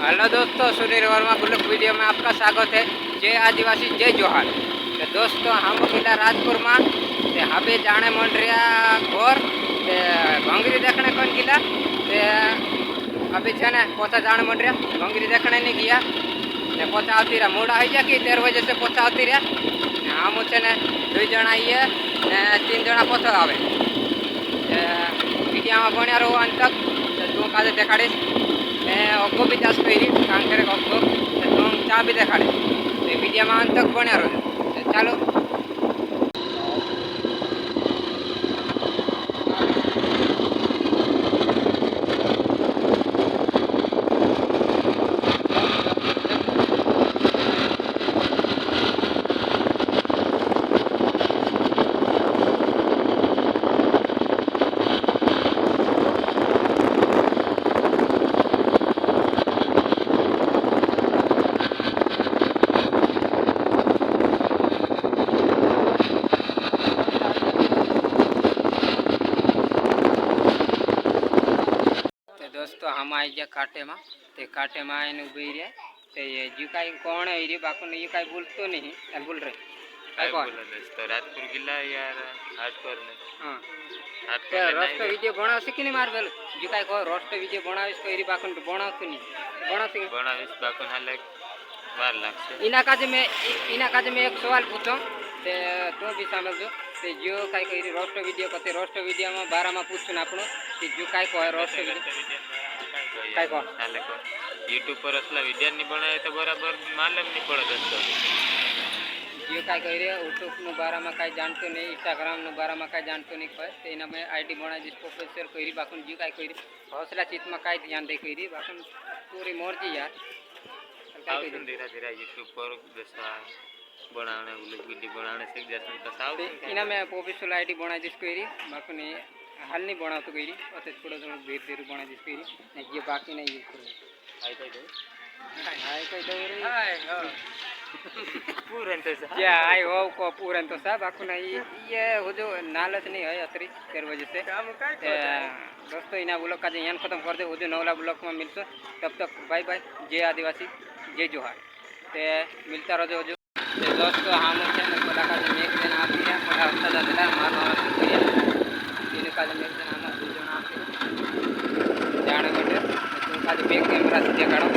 Hello दोस्तों, Sunil Verma blog video में आपका स्वागत है। जय आदिवासी जय जोहार। तो दोस्तों हम मिला राजपुर में हबे जाने मन रहा घोर भंगरी देखने कौन गिला अभी छे ने पोता जाने मन रहा भंगरी देखने नहीं गया ने पोता आती रहा मोड़ा आई कि 13 बजे से पोता आती रहा हम छे ने 2 जना आइए ने 3 जना पोता आवे मीडिया में बनिया रहो अंत तक तू काजे देखाड़ीश अग्गो भी चाष करी कारण करे अग्गो तो चा भी देखाड़े तो मीडिया में अंत तक बनिया रहो। चलो दोस्तों हम आई गया काटे में ते काटे में आने उभी रहे ते ये जी काई कौन है ये बाको ने ये काई बोलतो नहीं बोल रहे काय बोल रहे तो राजपुर जिला यार हार्डकोर ने हां ते रोस्ट वीडियो बनाव से कि नहीं मार बेल जी काई को रोस्ट वीडियो बनाविस को इरी बाको बनाव तो नहीं बनाविस बाको हाले मार लागसे इना काजे में एक सवाल पूछो ते तो भी समझ जो ते जो काई करी रोस्ट वीडियो कते रोस्ट वीडियो में 12 में पूछन आपनो कि जो काई को रोस्ट वीडियो काय को हाले को YouTube पर असला वीडियो नहीं बनाए तो बराबर मालूम नहीं पड़े दोस्तों जो काय करी YouTube नु 12 में काई जानतो नहीं Instagram नु 12 में काई जानतो नहीं कहे ते इना में आईडी बनाई जिस प्रोफेसर करी बाकुन जो काय करी हौसला चित में काई ध्यान दे करी बाकुन पूरी मर्जी यार काय करी धीरे-धीरे YouTube पर दसा बनाने वीडियो बनाने सीख जाते तो साव इना में प्रोफेशनल आईडी बनाई जिस करी बाकुन हाल नहीं बनाओ तो करी और थोड़ा धीरे बनाई जिस करी नहीं ये बाकी नहीं यूज करो हाय कह दो रे हाय पूरन तो सा क्या आई हो को पूरन तो सा बाकुन ये हो जो नालच नहीं है अतरी तेर वजह से काम काय दोस्तों इना ब्लॉग का यहां खत्म कर दे हो जो नवला ब्लॉग में मिलसो तब तक बाय बाय जय आदिवासी जय जोहार ते मिलता रहो जो दोस्तों हम छे ने कोला का एक दिन आप दिया कोला हफ्ता दिला मार मार करिया इन का एक दिन हम 2 जण आप जाने માટે तो का बैक कैमरा से देखाड़ो।